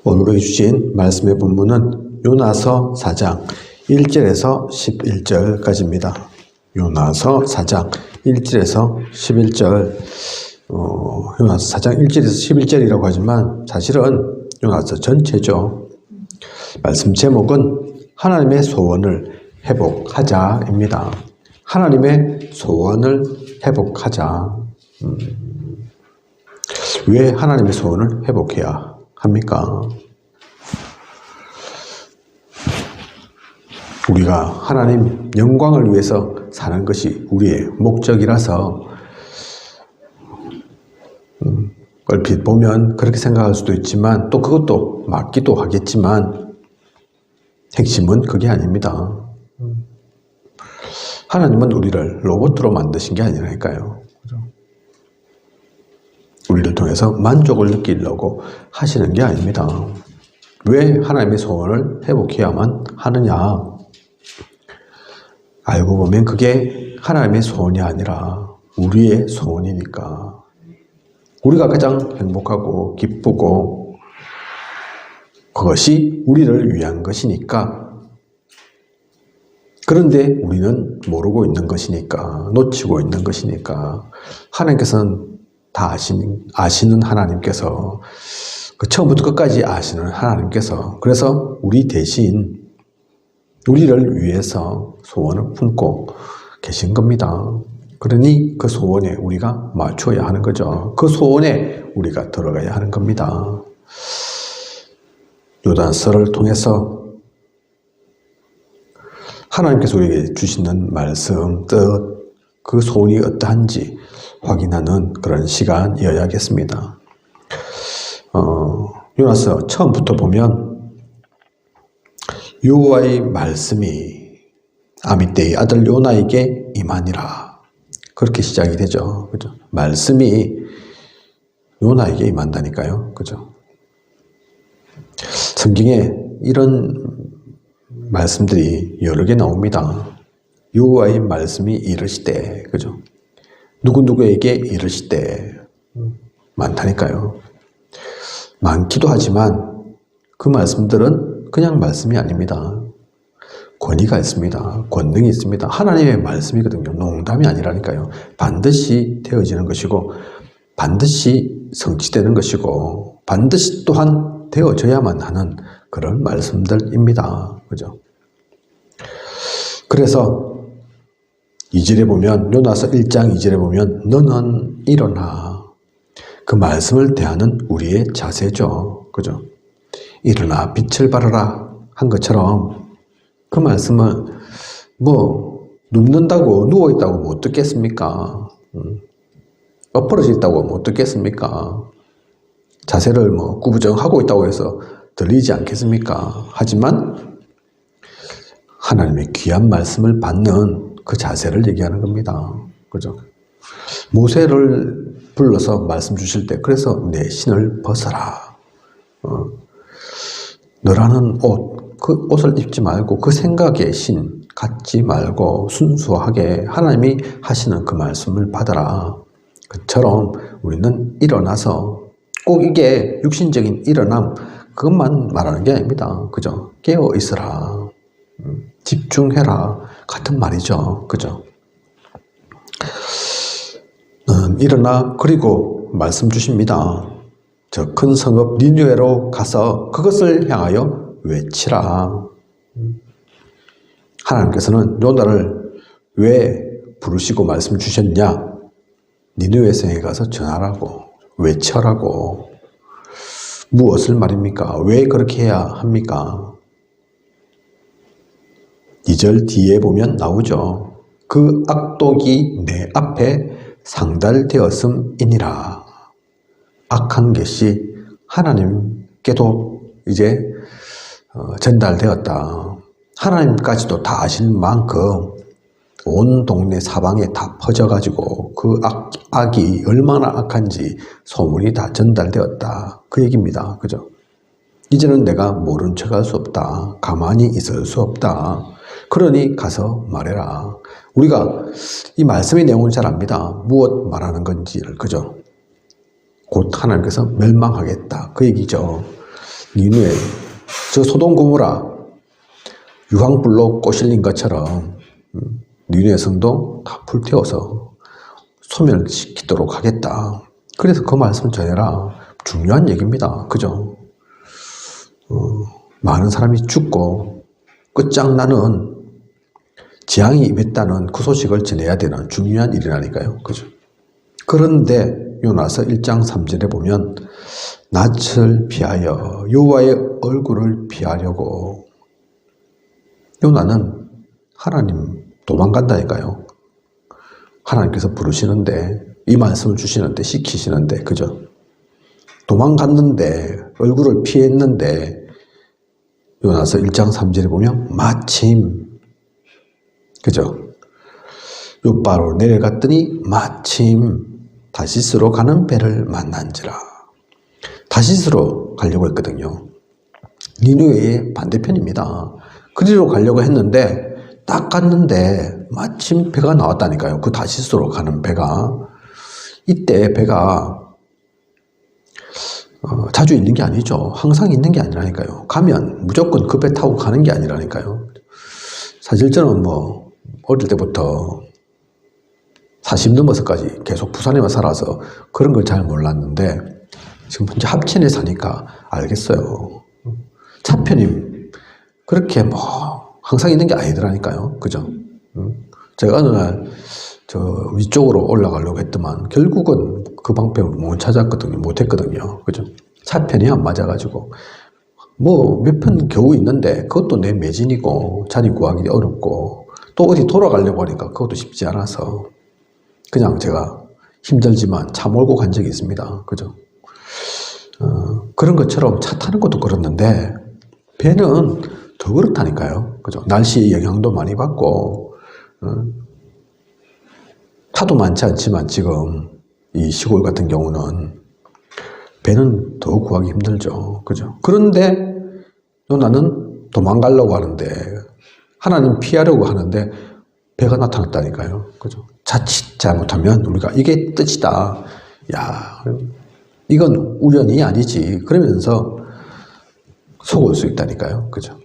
오늘 주신 말씀의 본문은 요나서 4장 1절에서 11절까지입니다. 요나서 4장 1절에서 11절. 요나서 4장 1절에서 11절이라고 하지만 사실은 요나서 전체죠. 말씀 제목은 하나님의 소원을 회복하자입니다. 하나님의 소원을 회복하자. 왜 하나님의 소원을 회복해야 합니까? 우리가 하나님 영광을 위해서 사는 것이 우리의 목적이라서 얼핏 보면 그렇게 생각할 수도 있지만 또 그것도 맞기도 하겠지만 핵심은 그게 아닙니다. 하나님은 우리를 로봇으로 만드신 게 아니라니까요. 우리를 통해서 만족을 느끼려고 하시는 게 아닙니다. 왜 하나님의 소원을 회복해야만 하느냐? 알고 보면 그게 하나님의 소원이 아니라 우리의 소원이니까. 우리가 가장 행복하고 기쁘고 그것이 우리를 위한 것이니까. 그런데 우리는 모르고 있는 것이니까, 놓치고 있는 것이니까 하나님께서는 다 아시는 하나님께서, 그 처음부터 끝까지 아시는 하나님께서, 그래서 우리 대신 우리를 위해서 소원을 품고 계신 겁니다. 그러니 그 소원에 우리가 맞춰야 하는 거죠. 그 소원에 우리가 들어가야 하는 겁니다. 요단서를 통해서 하나님께서 우리에게 주시는 말씀, 뜻, 그 소원이 어떠한지 확인하는 그런 시간이어야겠습니다. 요나서 처음부터 보면 여호와의 말씀이 아미떼의 아들 요나에게 임하니라. 그렇게 시작이 되죠. 그죠? 말씀이 요나에게 임한다니까요. 그죠? 성경에 이런 말씀들이 여러 개 나옵니다. 여호와의 말씀이 이르시되, 그죠? 누구누구에게 이르시되, 많다니까요. 많기도 하지만 그 말씀들은 그냥 말씀이 아닙니다. 권위가 있습니다. 권능이 있습니다. 하나님의 말씀이거든요. 농담이 아니라니까요. 반드시 되어지는 것이고 반드시 성취되는 것이고 반드시 또한 되어져야만 하는 그런 말씀들입니다. 그죠? 그래서 2절에 보면, 요나서 1장 2절에 보면 너는 일어나. 그 말씀을 대하는 우리의 자세죠. 그죠? 일어나 빛을 발하라 한 것처럼 그 말씀을 눕는다고 누워있다고 못 듣겠습니까? 엎어져 있다고 못 듣겠습니까? 자세를 구부정하고 있다고 해서 들리지 않겠습니까? 하지만 하나님의 귀한 말씀을 받는 그 자세를 얘기하는 겁니다. 그죠? 모세를 불러서 말씀 주실 때, 그래서 내 신을 벗어라. 너라는 옷, 그 옷을 입지 말고 그 생각의 신 갖지 말고 순수하게 하나님이 하시는 그 말씀을 받아라. 그처럼 우리는 일어나서, 꼭 이게 육신적인 일어남, 그것만 말하는 게 아닙니다. 그죠? 깨어 있으라. 집중해라. 같은 말이죠. 그죠? 일어나, 그리고 말씀 주십니다. 저 큰 성읍 니느웨로 가서 그것을 향하여 외치라. 하나님께서는 요나를 왜 부르시고 말씀 주셨냐? 니느웨 성에 가서 전하라고, 외쳐라고. 무엇을 말입니까? 왜 그렇게 해야 합니까? 2절 뒤에 보면 나오죠. 그 악독이 내 앞에 상달되었음이니라. 악한 것이 하나님께도 이제 전달되었다. 하나님까지도 다 아시는 만큼 온 동네 사방에 다 퍼져가지고 그 악이 얼마나 악한지 소문이 다 전달되었다. 그 얘기입니다. 그죠? 이제는 내가 모른 척할 수 없다. 가만히 있을 수 없다. 그러니 가서 말해라. 우리가 이 말씀의 내용을 잘 압니다. 무엇 말하는 건지를. 그죠? 곧 하나님께서 멸망하겠다. 그 얘기죠. 니누에 저 소돔 고모라 유황불로 꼬실린 것처럼 니누의 성도 다 불태워서 소멸시키도록 하겠다. 그래서 그 말씀을 전해라. 중요한 얘기입니다. 그죠? 많은 사람이 죽고 끝장나는 재앙이 임했다는 그 소식을 전해야 되는 중요한 일이라니까요. 그죠? 그런데 요나서 1장 3절에 보면 낯을 피하여 여호와의 얼굴을 피하려고 요나는 하나님 도망간다니까요. 하나님께서 부르시는데 이 말씀을 주시는데 시키시는데 그죠? 도망갔는데 얼굴을 피했는데 요나서 1장 3절에 보면 마침 그죠? 요바로 내려갔더니 마침 다시스로 가는 배를 만난지라. 다시스로 가려고 했거든요. 니누웨의 반대편입니다. 그리로 가려고 했는데 딱 갔는데 마침 배가 나왔다니까요. 그 다시스로 가는 배가. 이때 배가 자주 있는 게 아니죠. 항상 있는 게 아니라니까요. 가면 무조건 그 배 타고 가는 게 아니라니까요. 사실 저는 뭐 어릴 때부터 40 넘어서까지 계속 부산에만 살아서 그런 걸 잘 몰랐는데 지금 현재 합천에 사니까 알겠어요. 차편이 그렇게 뭐 항상 있는 게 아니더라니까요. 그죠? 제가 어느 날 저 위쪽으로 올라가려고 했더만 결국은 그 방법을 못 찾았거든요. 못 했거든요. 그죠? 차편이 안 맞아가지고 뭐 몇 편 겨우 있는데 그것도 내 매진이고 자리 구하기 어렵고 또 어디 돌아가려고 하니까 그것도 쉽지 않아서 그냥 제가 힘들지만 차 몰고 간 적이 있습니다. 그죠? 그런 것처럼 차 타는 것도 그렇는데 배는 더 그렇다니까요. 그죠? 날씨 영향도 많이 받고 차도 많지 않지만 지금 이 시골 같은 경우는 배는 더 구하기 힘들죠. 그죠? 그런데 요나는 도망가려고 하는데 하나님 피하려고 하는데 배가 나타났다니까요. 그죠? 자칫 잘못하면 우리가 이게 뜻이다. 야, 이건 우연이 아니지. 그러면서 속을 수 있다니까요. 그죠?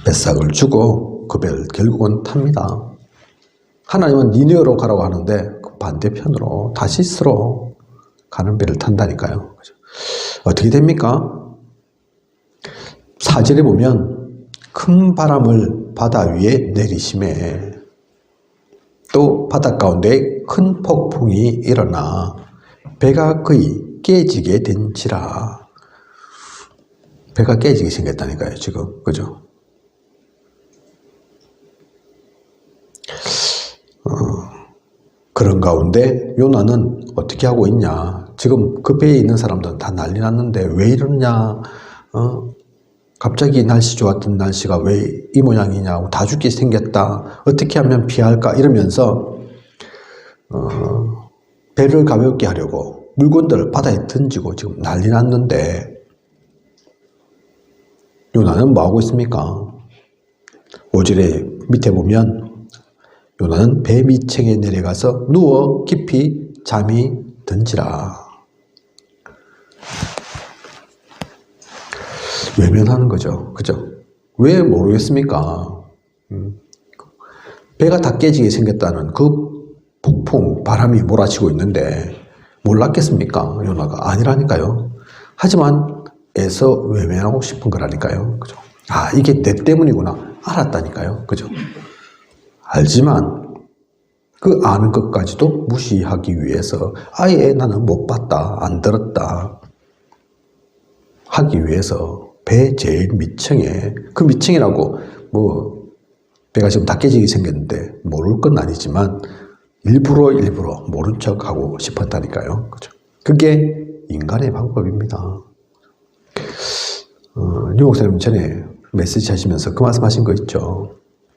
뱃삭을 주고 그 배를 결국은 탑니다. 하나님은 니느웨로 가라고 하는데 그 반대편으로 다시스로 가는 배를 탄다니까요. 그죠? 어떻게 됩니까? 4절에 보면 큰 바람을 바다 위에 내리심에 또 바다 가운데 큰 폭풍이 일어나 배가 거의 깨지게 된지라. 배가 깨지게 생겼다니까요, 지금. 그죠? 그런 가운데 요나는 어떻게 하고 있냐. 지금 그 배에 있는 사람들은 다 난리 났는데 왜 이러냐. 갑자기 날씨 좋았던 날씨가 왜 이 모양이냐. 다 죽게 생겼다. 어떻게 하면 피할까. 이러면서 배를 가볍게 하려고 물건들을 바다에 던지고 지금 난리 났는데 요나는 뭐 하고 있습니까? 5절에 밑에 보면 요나는 배 밑층에 내려가서 누워 깊이 잠이 든지라. 외면하는 거죠. 그죠? 왜 모르겠습니까? 배가 다 깨지게 생겼다는 그 폭풍, 바람이 몰아치고 있는데 몰랐겠습니까? 요나가 아니라니까요. 하지만 애써 외면하고 싶은 거라니까요. 그죠? 아, 이게 내 때문이구나. 알았다니까요. 그죠? 알지만 그 아는 것까지도 무시하기 위해서 아예 나는 못 봤다, 안 들었다 하기 위해서 배 제일 밑층에, 그 밑층이라고 뭐 배가 지금 다 깨지게 생겼는데 모를 건 아니지만 일부러 모른 척 하고 싶었다니까요. 그죠? 그게 인간의 방법입니다. 유 목사님 전에 메시지 하시면서 그 말씀하신 거 있죠.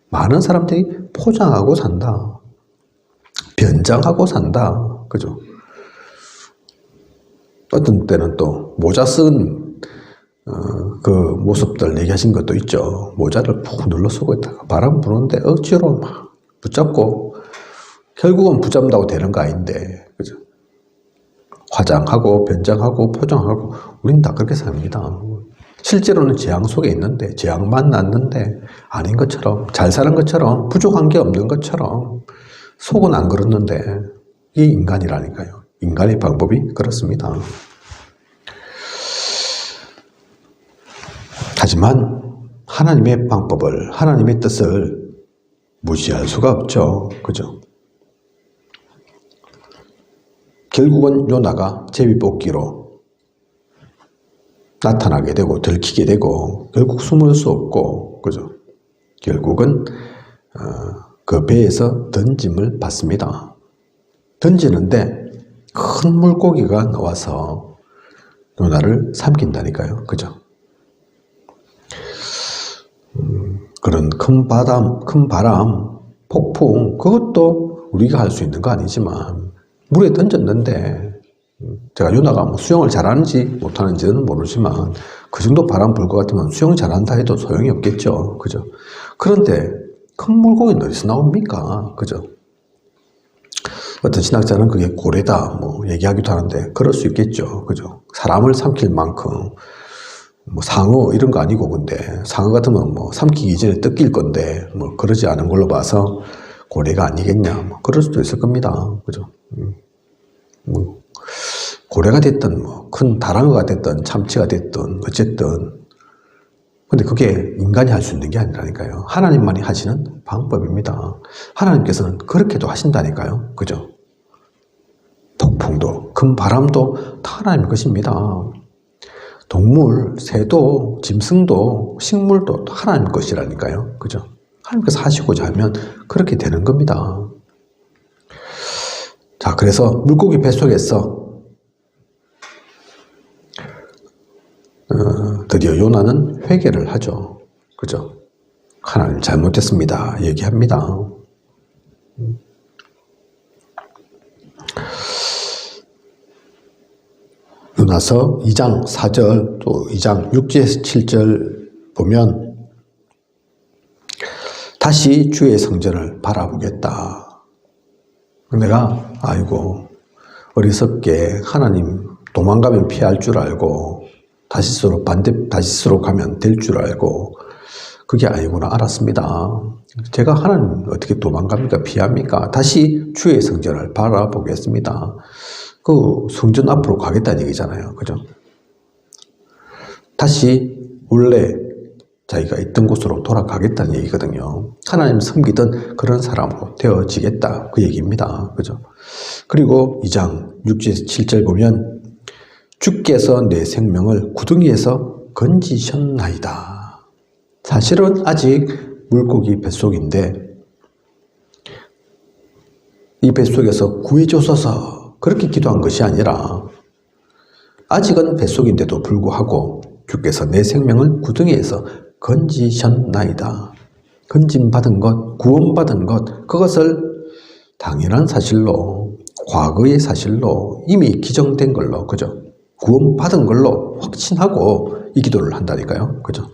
많은 사람들이 포장하고 산다. 변장하고 산다. 그죠? 어떤 때는 또 모자 쓴 그 모습들 얘기하신 것도 있죠. 모자를 푹 눌러 쓰고 있다가 바람 부는데 억지로 막 붙잡고 결국은 붙잡는다고 되는 거 아닌데, 그죠? 화장하고 변장하고 포장하고 우린 다 그렇게 삽니다. 실제로는 재앙 속에 있는데 재앙만 났는데 아닌 것처럼 잘 사는 것처럼 부족한 게 없는 것처럼 속은 안 그렇는데 이게 인간이라니까요. 인간의 방법이 그렇습니다. 하지만 하나님의 방법을 하나님의 뜻을 무시할 수가 없죠. 그죠? 결국은 요나가 제비뽑기로 나타나게 되고 들키게 되고 결국 숨을 수 없고 그죠? 결국은 그 배에서 던짐을 받습니다. 던지는데 큰 물고기가 나와서 요나를 삼킨다니까요. 그죠? 그런 큰 바람, 폭풍 그것도 우리가 할 수 있는 거 아니지만 물에 던졌는데 제가 요나가 뭐 수영을 잘하는지 못하는지는 모르지만 그 정도 바람 불 것 같으면 수영 잘한다 해도 소용이 없겠죠. 그죠? 그런데 큰 물고기는 어디서 나옵니까? 그죠? 어떤 신학자는 그게 고래다 뭐 얘기하기도 하는데 그럴 수 있겠죠. 그죠? 사람을 삼킬 만큼 뭐 상어 이런 거 아니고 근데 상어 같으면 뭐 삼키기 전에 뜯길 건데 뭐 그러지 않은 걸로 봐서 고래가 아니겠냐 뭐 그럴 수도 있을 겁니다. 그죠? 뭐 고래가 됐든 뭐 큰 다랑어가 됐든 참치가 됐든 어쨌든 근데 그게 인간이 할 수 있는 게 아니라니까요. 하나님만이 하시는 방법입니다. 하나님께서는 그렇게도 하신다니까요. 그죠? 폭풍도 큰 바람도 다 하나님의 것입니다. 동물, 새도, 짐승도, 식물도 하나님 것이라니까요. 그죠? 하나님께서 하시고자 하면 그렇게 되는 겁니다. 자, 그래서 물고기 뱃속에서 드디어 요나는 회개를 하죠. 그죠? 하나님 잘못했습니다. 얘기합니다. 요나서 2장 4절 또 2장 6절 7절 보면 다시 주의 성전을 바라보겠다. 내가 아이고 어리석게 하나님 도망가면 피할 줄 알고 다시스로 가면 될 줄 알고 그게 아니구나 알았습니다. 제가 하나님 어떻게 도망갑니까? 피합니까? 다시 주의 성전을 바라보겠습니다. 그 성전 앞으로 가겠다는 얘기잖아요. 그죠? 다시 원래 자기가 있던 곳으로 돌아가겠다는 얘기거든요. 하나님 섬기던 그런 사람으로 되어지겠다. 그 얘기입니다. 그죠? 그리고 2장 6절 7절 보면 주께서 내 생명을 구덩이에서 건지셨나이다. 사실은 아직 물고기 뱃속인데 이 뱃속에서 구해주소서 그렇게 기도한 것이 아니라 아직은 뱃속인데도 불구하고 주께서 내 생명을 구덩이에서 건지셨나이다. 건짐받은 것, 구원받은 것 그것을 당연한 사실로 과거의 사실로 이미 기정된 걸로 그죠? 구원받은 걸로 확신하고 이 기도를 한다니까요. 그죠?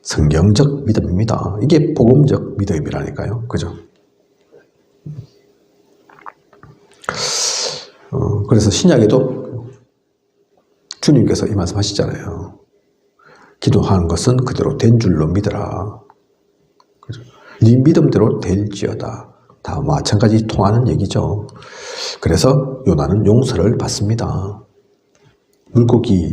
성경적 믿음입니다. 이게 복음적 믿음이라니까요. 그죠? 그래서 신약에도 주님께서 이 말씀 하시잖아요. 기도하는 것은 그대로 된 줄로 믿어라. 그죠? 네 믿음대로 될지어다. 다 마찬가지 통하는 얘기죠. 그래서 요나는 용서를 받습니다. 물고기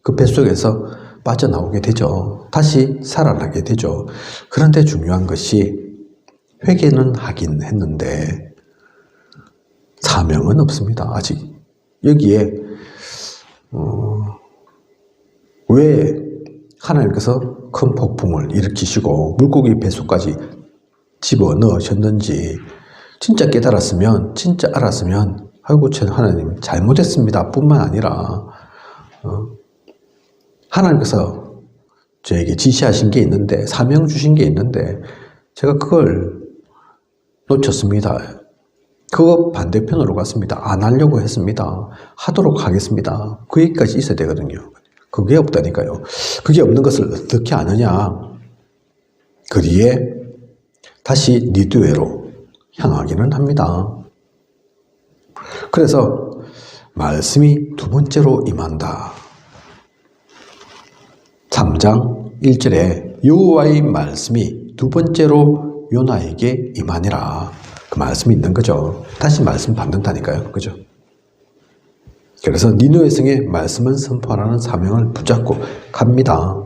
그 뱃속에서 빠져나오게 되죠. 다시 살아나게 되죠. 그런데 중요한 것이 회개는 하긴 했는데 사명은 없습니다. 아직. 여기에 왜 하나님께서 큰 폭풍을 일으키시고 물고기 뱃속까지 집어넣으셨는지 진짜 깨달았으면 진짜 알았으면 아이고 저 하나님 잘못했습니다 뿐만 아니라 하나님께서 저에게 지시하신 게 있는데 사명 주신 게 있는데 제가 그걸 놓쳤습니다. 그거 반대편으로 갔습니다. 안 하려고 했습니다. 하도록 하겠습니다. 그 얘기까지 있어야 되거든요. 그게 없다니까요. 그게 없는 것을 어떻게 아느냐. 그리에 다시 니드웨로 향하기는 합니다. 그래서 말씀이 두 번째로 임한다. 3장 1절에 여호와의 말씀이 두 번째로 요나에게 임하니라. 그 말씀이 있는 거죠. 다시 말씀 받는다니까요. 그죠? 그래서 니느웨 성에 말씀을 선포하라는 사명을 붙잡고 갑니다.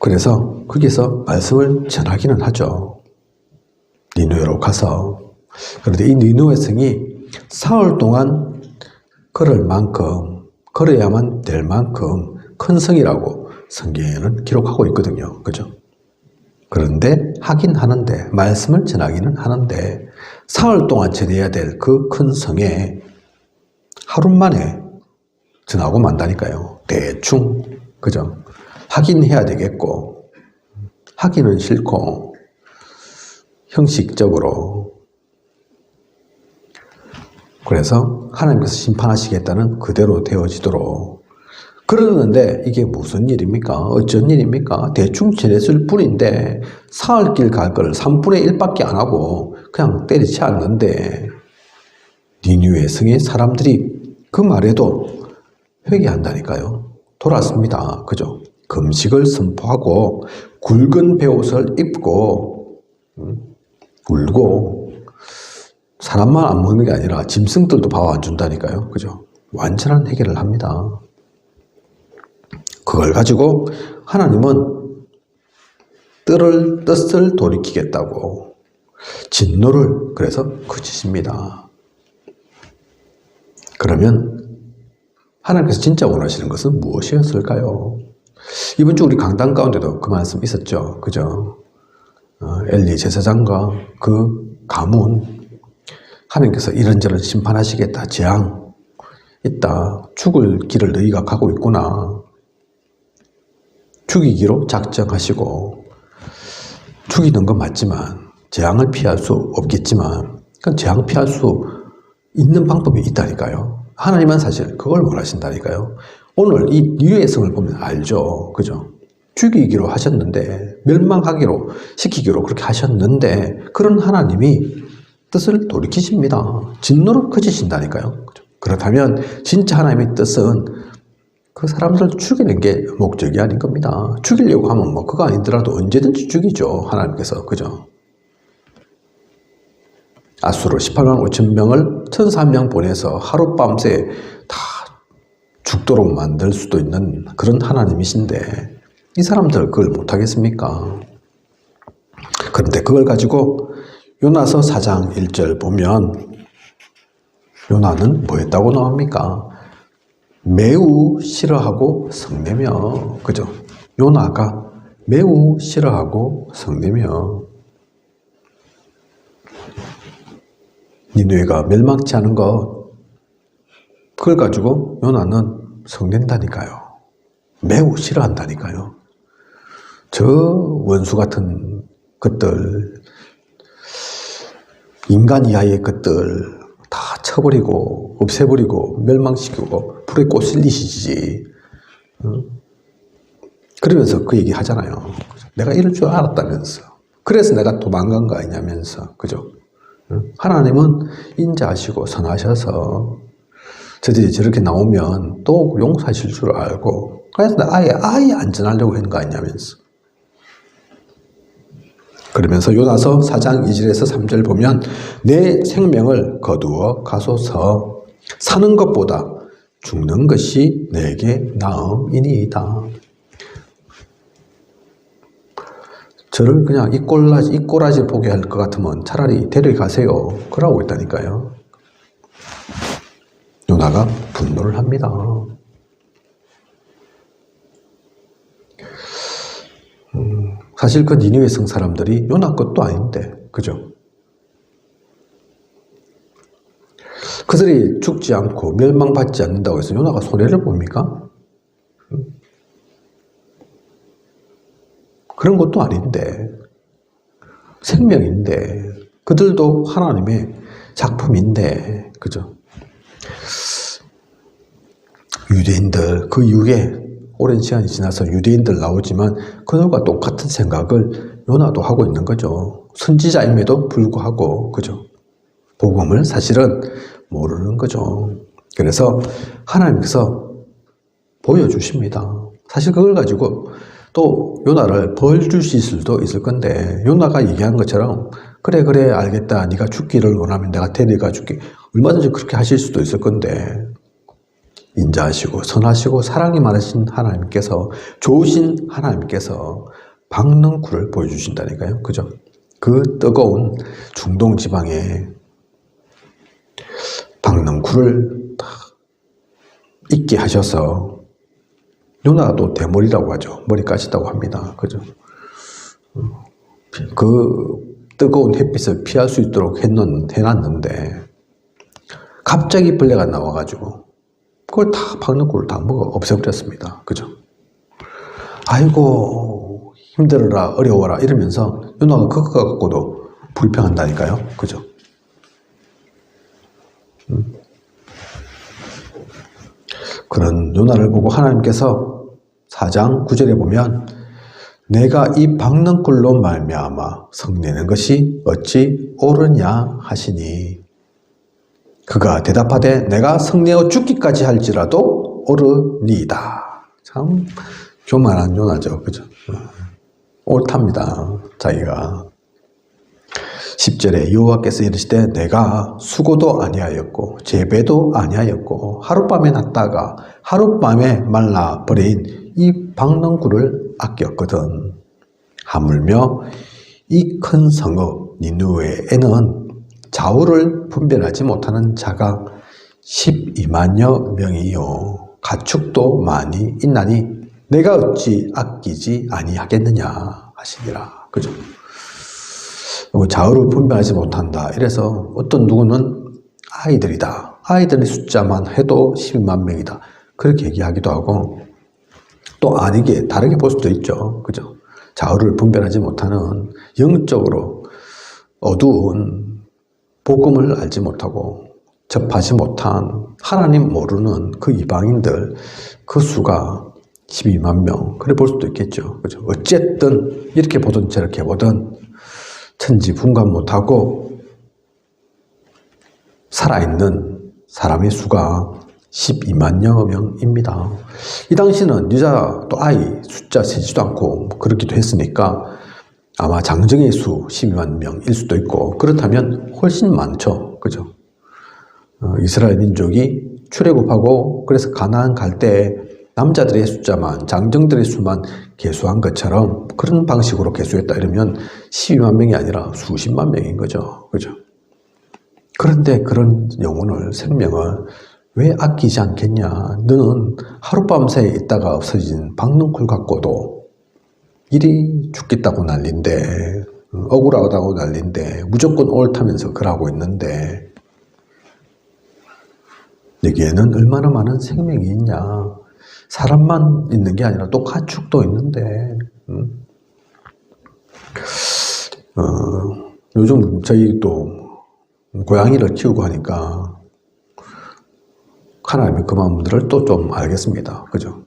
그래서 거기서 말씀을 전하기는 하죠. 니느웨로 가서. 그런데 이 니느웨 성이 사흘 동안 걸어야만 될 만큼 큰 성이라고 성경에는 기록하고 있거든요. 그죠? 그런데 하긴 하는데, 말씀을 전하기는 하는데, 사흘 동안 전해야 될 그 큰 성에 하루 만에 전하고 만다니까요. 대충. 그죠? 하긴 해야 되겠고, 하기는 싫고, 형식적으로. 그래서 하나님께서 심판하시겠다는 그대로 되어지도록. 그러는데 이게 무슨 일입니까? 어쩐 일입니까? 대충 전했을 뿐인데 사흘 길 갈 걸 3분의 1밖에 안 하고 그냥 때리지 않는데 니느웨 성의 사람들이 그 말에도 회개한다니까요. 돌았습니다. 그죠? 금식을 선포하고 굵은 베옷을 입고 울고 사람만 안 먹는 게 아니라 짐승들도 밥 안 준다니까요. 그죠? 완전한 해결을 합니다. 그걸 가지고 하나님은 뜻을 돌이키겠다고 진노를 그래서 그치십니다. 그러면 하나님께서 진짜 원하시는 것은 무엇이었을까요? 이번 주 우리 강단 가운데도 그 말씀 있었죠. 그죠? 엘리 제사장과 그 가문, 하나님께서 이런저런 심판하시겠다. 재앙 있다. 죽을 길을 너희가 가고 있구나. 죽이기로 작정하시고, 죽이는 건 맞지만 재앙을 피할 수 없겠지만 그건 재앙 피할 수 있는 방법이 있다니까요. 하나님은 사실 그걸 원하신다니까요. 오늘 이 니느웨 성을 보면 알죠. 그죠? 죽이기로 하셨는데, 멸망하기로 시키기로 그렇게 하셨는데, 그런 하나님이 뜻을 돌이키십니다. 진노를 그치신다니까요. 그렇다면 진짜 하나님의 뜻은 그 사람들 죽이는 게 목적이 아닌 겁니다. 죽이려고 하면 뭐 그거 아니더라도 언제든지 죽이죠. 하나님께서. 그죠? 아수르 18만 5천 명을 1,400명 보내서 하룻밤새 다 죽도록 만들 수도 있는 그런 하나님이신데 이 사람들 그걸 못하겠습니까? 그런데 그걸 가지고 요나서 4장 1절 보면 요나는 뭐 했다고 나옵니까? 매우 싫어하고 성내며. 그죠? 요나가 매우 싫어하고 성내며. 니느웨가 멸망치 않은 것, 그걸 가지고 요나는 성낸다니까요. 매우 싫어한다니까요. 저 원수 같은 것들, 인간 이하의 것들 다 쳐버리고 없애버리고 멸망시키고 불에 꽂슬리시지. 그러면서 그 얘기 하잖아요. 내가 이럴 줄 알았다면서. 그래서 내가 도망간 거 아니냐면서. 그죠? 하나님은 인자하시고 선하셔서 저들이 저렇게 나오면 또 용서하실 줄 알고 그래서 아예 안전하려고 하는 거 아니냐면서. 그러면서 요나서 4장 2절에서 3절 보면 내 생명을 거두어 가소서. 사는 것보다 죽는 것이 내게 나음이니이다. 저를 그냥 이 꼬라지 보게 할 것 같으면 차라리 데려가세요. 그러고 있다니까요. 요나가 분노를 합니다. 사실 그 니느웨 성 사람들이 요나 것도 아닌데, 그죠? 그들이 죽지 않고 멸망받지 않는다고 해서 요나가 손해를 봅니까? 그런 것도 아닌데, 생명인데, 그들도 하나님의 작품인데, 그죠? 유대인들, 그 이후에 오랜 시간이 지나서 유대인들 나오지만 그들과 똑같은 생각을 요나도 하고 있는 거죠. 선지자임에도 불구하고, 그죠? 복음을 사실은 모르는 거죠. 그래서 하나님께서 보여주십니다. 사실 그걸 가지고 또 요나를 벌 주실 수도 있을 건데, 요나가 얘기한 것처럼 그래 알겠다, 네가 죽기를 원하면 내가 데려가 줄게, 얼마든지 그렇게 하실 수도 있을 건데, 인자하시고 선하시고 사랑이 많으신 하나님께서, 좋으신 하나님께서 박는 굴을 보여주신다니까요. 그죠? 그 뜨거운 중동 지방에 박는 굴을 딱 있게 하셔서, 요나가 또 대머리라고 하죠. 머리 까진다고 합니다. 그죠? 그 뜨거운 햇빛을 피할 수 있도록 해놨는데, 갑자기 벌레가 나와가지고, 그걸 다 박는 꿀을 다 먹어 없애버렸습니다. 그죠? 아이고, 힘들어라, 어려워라, 이러면서 요나가 그거 갖고도 불평한다니까요. 그죠? 그런 요나를 보고 하나님께서 4장 9절에 보면, 내가 이 박는 꿀로 말미암아 성내는 것이 어찌 옳으냐 하시니, 그가 대답하되 내가 성내어 죽기까지 할지라도 옳으니이다. 참 교만한 요나죠. 그죠? 옳답니다. 자기가. 10절에 여호와께서 이르시되 내가 수고도 아니하였고 재배도 아니하였고 하룻밤에 났다가 하룻밤에 말라버린 이 박는 꿀을 아꼈거든. 하물며 이 큰 성읍 니느웨에는 좌우를 분별하지 못하는 자가 12만여 명이요 가축도 많이 있나니 내가 어찌 아끼지 아니하겠느냐 하시니라. 그죠? 좌우를 분별하지 못한다. 이래서 어떤 누구는 아이들이다. 아이들의 숫자만 해도 12만 명이다. 그렇게 얘기하기도 하고, 또 아니게 다르게 볼 수도 있죠. 그죠? 좌우를 분별하지 못하는, 영적으로 어두운, 복음을 알지 못하고 접하지 못한, 하나님 모르는 그 이방인들, 그 수가 12만 명, 그래 볼 수도 있겠죠. 그죠? 어쨌든 이렇게 보든 저렇게 보든 천지분간 못하고 살아있는 사람의 수가 12만여 명입니다. 이 당시는 여자 또 아이 숫자 세지도 않고 그렇기도 했으니까 아마 장정의 수 12만 명일 수도 있고, 그렇다면 훨씬 많죠. 그죠? 이스라엘 민족이 출애굽하고 그래서 가나안 갈 때 남자들의 숫자만, 장정들의 수만 계수한 것처럼 그런 방식으로 계수했다 이러면 12만 명이 아니라 수십만 명인 거죠. 그죠? 그런데 그런 영혼을, 생명을 왜 아끼지 않겠냐? 너는 하룻밤새 있다가 없어진 박는 꿀 갖고도 일이 죽겠다고 난린데, 억울하다고 난린데, 무조건 옳다면서 그러고 있는데, 여기에는 얼마나 많은 생명이 있냐? 사람만 있는 게 아니라 또 가축도 있는데, 요즘 저희 또 고양이를 키우고 하니까 하나님의 그 마음들을 또 좀 알겠습니다. 그죠?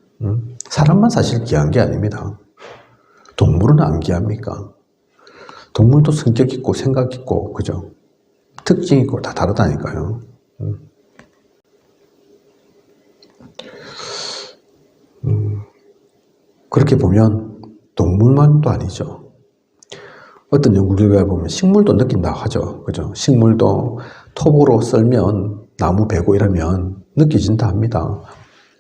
사람만 사실 귀한 게 아닙니다. 동물은 안 귀합니까? 동물도 성격 있고 생각 있고, 그죠? 특징 있고 다 다르다니까요. 그렇게 보면 동물만도 아니죠. 어떤 연구 결과에 보면 식물도 느낀다 하죠. 그죠? 식물도 톱으로 썰면 나무 베고 이러면 느껴진다 합니다.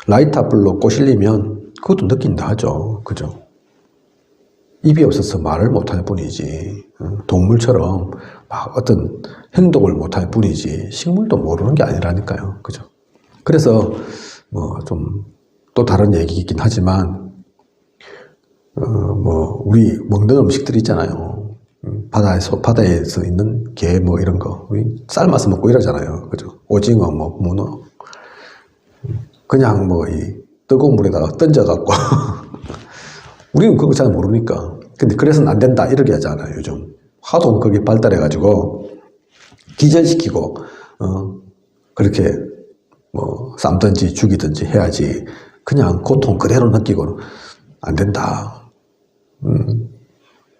라이터 불로 꼬실리면 그것도 느낀다 하죠. 그죠? 입이 없어서 말을 못할 뿐이지, 동물처럼 막 어떤 행동을 못할 뿐이지 식물도 모르는 게 아니라니까요. 그죠? 그래서 뭐 좀 또 다른 얘기이긴 하지만, 뭐 우리 먹는 음식들 있잖아요. 바다에서 있는 게 뭐 이런 거 우리 삶아서 먹고 이러잖아요. 그죠? 오징어, 뭐 문어, 그냥 뭐 이 뜨거운 물에다가 던져갖고 우리는 그거 잘 모르니까. 근데 그래서는 안 된다 이렇게 하잖아요. 요즘 하도 그게 발달해가지고 기절시키고 그렇게 뭐 삶든지 죽이든지 해야지, 그냥 고통 그대로 느끼고는 안 된다.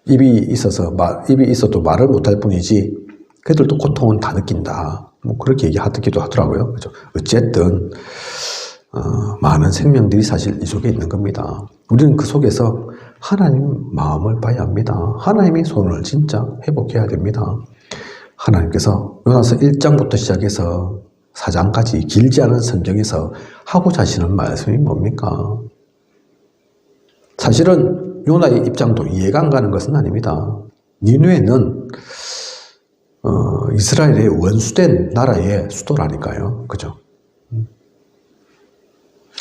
입이 있어도 말을 못할 뿐이지 그들도 고통은 다 느낀다. 뭐 그렇게 얘기하기도 하더라고요. 그죠? 어쨌든 많은 생명들이 사실 이 속에 있는 겁니다. 우리는 그 속에서 하나님 마음을 봐야 합니다. 하나님의 손을 진짜 회복해야 됩니다. 하나님께서 요나서 1장부터 시작해서 4장까지 길지 않은 성경에서 하고자 하시는 말씀이 뭡니까? 사실은 요나의 입장도 이해가 안 가는 것은 아닙니다. 니느웨는 이스라엘의 원수된 나라의 수도라니까요. 그죠?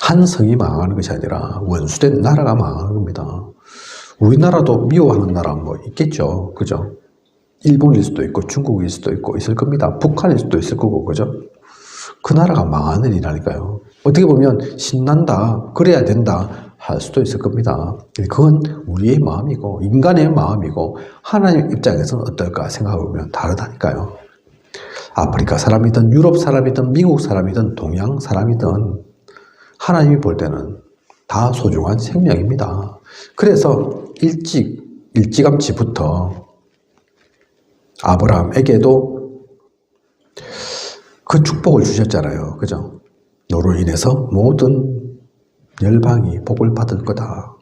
한 성이 망하는 것이 아니라 원수된 나라가 망하는 겁니다. 우리나라도 미워하는 나라 뭐 있겠죠. 그죠? 일본일 수도 있고 중국일 수도 있고 있을 겁니다. 북한일 수도 있을 거고, 그죠? 그 나라가 망하는 일이라니까요. 어떻게 보면 신난다, 그래야 된다 할 수도 있을 겁니다. 그건 우리의 마음이고 인간의 마음이고 하나님 입장에서는 어떨까 생각해보면 다르다니까요. 아프리카 사람이든 유럽 사람이든 미국 사람이든 동양 사람이든 하나님이 볼 때는 다 소중한 생명입니다. 그래서 일찌감치부터 아브라함에게도 그 축복을 주셨잖아요. 그죠? 너로 인해서 모든 열방이 복을 받을 거다.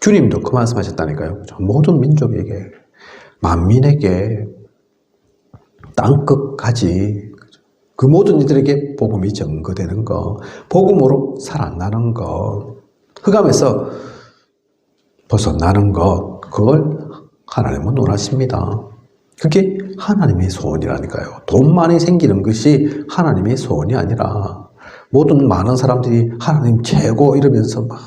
주님도 그 말씀하셨다니까요. 그죠? 모든 민족에게, 만민에게, 땅끝까지 그 모든 이들에게 복음이 증거되는 거, 복음으로 살아나는 거, 흑암에서 벗어나는 것, 그걸 하나님은 원하십니다. 그게 하나님의 소원이라니까요. 돈 많이 생기는 것이 하나님의 소원이 아니라 모든 많은 사람들이 하나님 최고 이러면서 막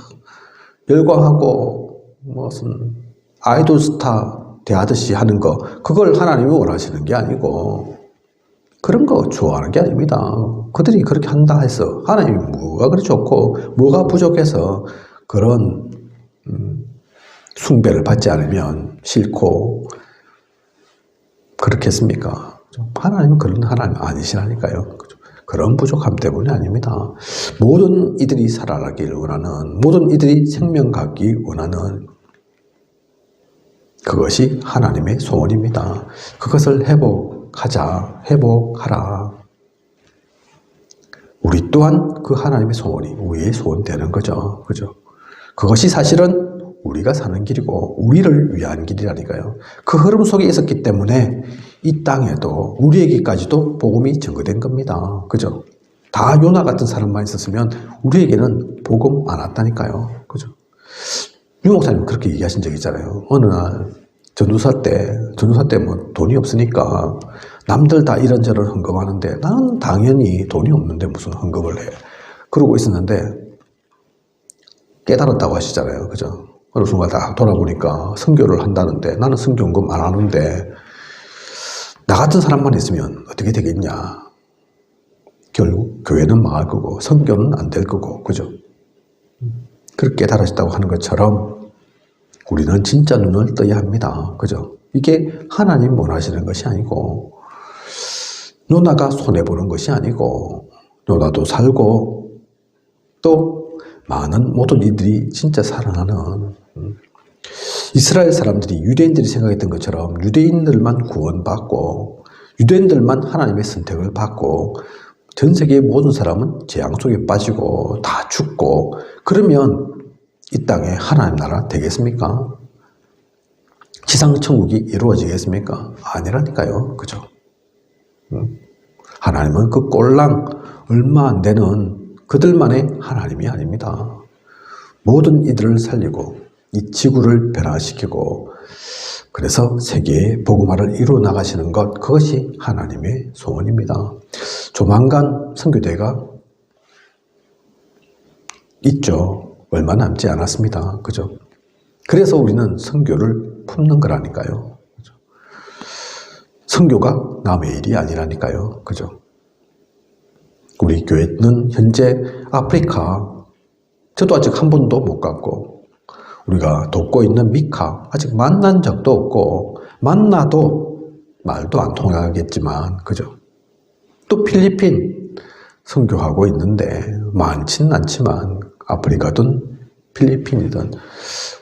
열광하고 무슨 아이돌 스타 대하듯이 하는 거, 그걸 하나님이 원하시는 게 아니고 그런 거 좋아하는 게 아닙니다. 그들이 그렇게 한다 해서 하나님이 뭐가 그리 좋고 뭐가 부족해서 그런 숭배를 받지 않으면 싫고 그렇겠습니까? 하나님은 그런 하나님 아니시라니까요. 그런 부족함 때문이 아닙니다. 모든 이들이 살아나길 원하는, 모든 이들이 생명 갖기 원하는 그것이 하나님의 소원입니다. 그것을 회복하라. 우리 또한 그 하나님의 소원이 우리의 소원 되는 거죠. 그죠? 그것이 사실은 우리가 사는 길이고 우리를 위한 길이라니까요. 그 흐름 속에 있었기 때문에 이 땅에도 우리에게까지도 복음이 증거된 겁니다. 그죠? 다 요나 같은 사람만 있었으면 우리에게는 복음 안 왔다니까요. 그죠? 유 목사님 그렇게 얘기하신 적 있잖아요. 어느 날 전도사 때 뭐 돈이 없으니까 남들 다 이런저런 헌금하는데 나는 당연히 돈이 없는데 무슨 헌금을 해. 그러고 있었는데 깨달았다고 하시잖아요. 그죠? 어느 순간 다 돌아보니까 선교를 한다는데 나는 선교헌금 안 하는데 나 같은 사람만 있으면 어떻게 되겠냐. 결국 교회는 망할 거고 선교는 안 될 거고, 그죠? 그렇게 깨달으셨다고 하는 것처럼 우리는 진짜 눈을 떠야 합니다. 그죠? 이게 하나님 원하시는 것이 아니고 요나가 손해보는 것이 아니고 요나도 살고 또 많은 모든 이들이 진짜 살아나는 이스라엘 사람들이 유대인들이 생각했던 것처럼 유대인들만 구원받고 유대인들만 하나님의 선택을 받고 전 세계의 모든 사람은 재앙 속에 빠지고 다 죽고 그러면 이 땅에 하나님 나라 되겠습니까? 지상천국이 이루어지겠습니까? 아니라니까요. 그죠? 하나님은 그 꼴랑 얼마 안 되는 그들만의 하나님이 아닙니다. 모든 이들을 살리고 이 지구를 변화시키고 그래서 세계의 복음화를 이루어 나가시는 것, 그것이 하나님의 소원입니다. 조만간 선교대회가 있죠. 얼마 남지 않았습니다. 그죠? 그래서 우리는 선교를 품는 거라니까요. 그죠? 선교가 남의 일이 아니라니까요. 그죠? 우리 교회는 현재 아프리카, 저도 아직 한 번도 못 갔고, 우리가 돕고 있는 미카, 아직 만난 적도 없고, 만나도 말도 안 통하겠지만, 그죠? 또 필리핀 선교하고 있는데, 많지는 않지만, 아프리카든 필리핀이든,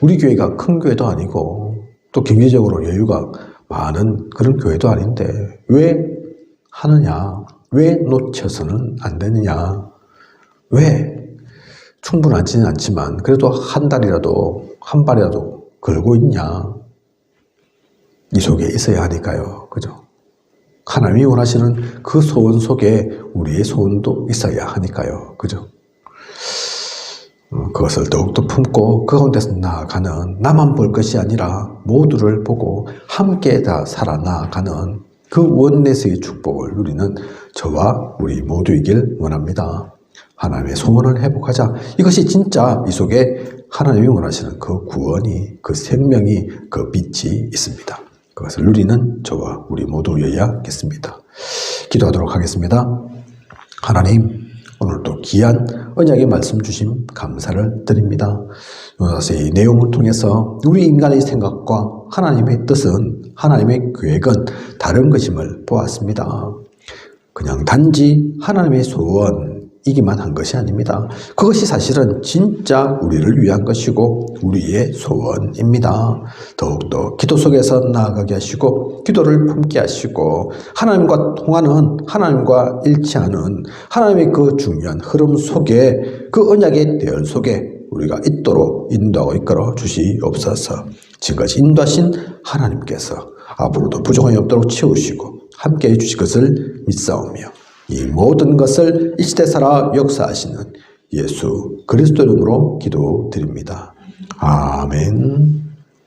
우리 교회가 큰 교회도 아니고, 또 경제적으로 여유가 많은 그런 교회도 아닌데 왜 하느냐? 왜 놓쳐서는 안 되느냐? 왜? 충분하지는 않지만 그래도 한 달이라도 한 발이라도 걸고 있냐? 이 속에 있어야 하니까요. 그죠? 하나님이 원하시는 그 소원 속에 우리의 소원도 있어야 하니까요. 그죠? 그것을 더욱더 품고 그 가운데서 나아가는, 나만 볼 것이 아니라 모두를 보고 함께 다 살아나가는 그 원내스의 축복을 누리는 저와 우리 모두이길 원합니다. 하나님의 소원을 회복하자. 이것이 진짜 이 속에 하나님이 원하시는 그 구원이, 그 생명이, 그 빛이 있습니다. 그것을 누리는 저와 우리 모두여야겠습니다. 기도하도록 하겠습니다. 하나님, 오늘도 귀한 언약의 말씀 주심 감사를 드립니다. 요나스의 내용을 통해서 우리 인간의 생각과 하나님의 뜻은, 하나님의 계획은 다른 것임을 보았습니다. 그냥 단지 하나님의 소원이기만 한 것이 아닙니다. 그것이 사실은 진짜 우리를 위한 것이고 우리의 소원입니다. 더욱더 기도 속에서 나아가게 하시고 기도를 품게 하시고 하나님과 통하는, 하나님과 일치하는 하나님의 그 중요한 흐름 속에, 그 언약의 대열 속에 우리가 있도록 인도하고 이끌어 주시옵소서. 지금까지 인도하신 하나님께서 앞으로도 부족함이 없도록 채우시고 함께해 주실 것을 믿사오며 이 모든 것을 이 시대 살아 역사하시는 예수 그리스도 이름으로 기도드립니다. 아멘.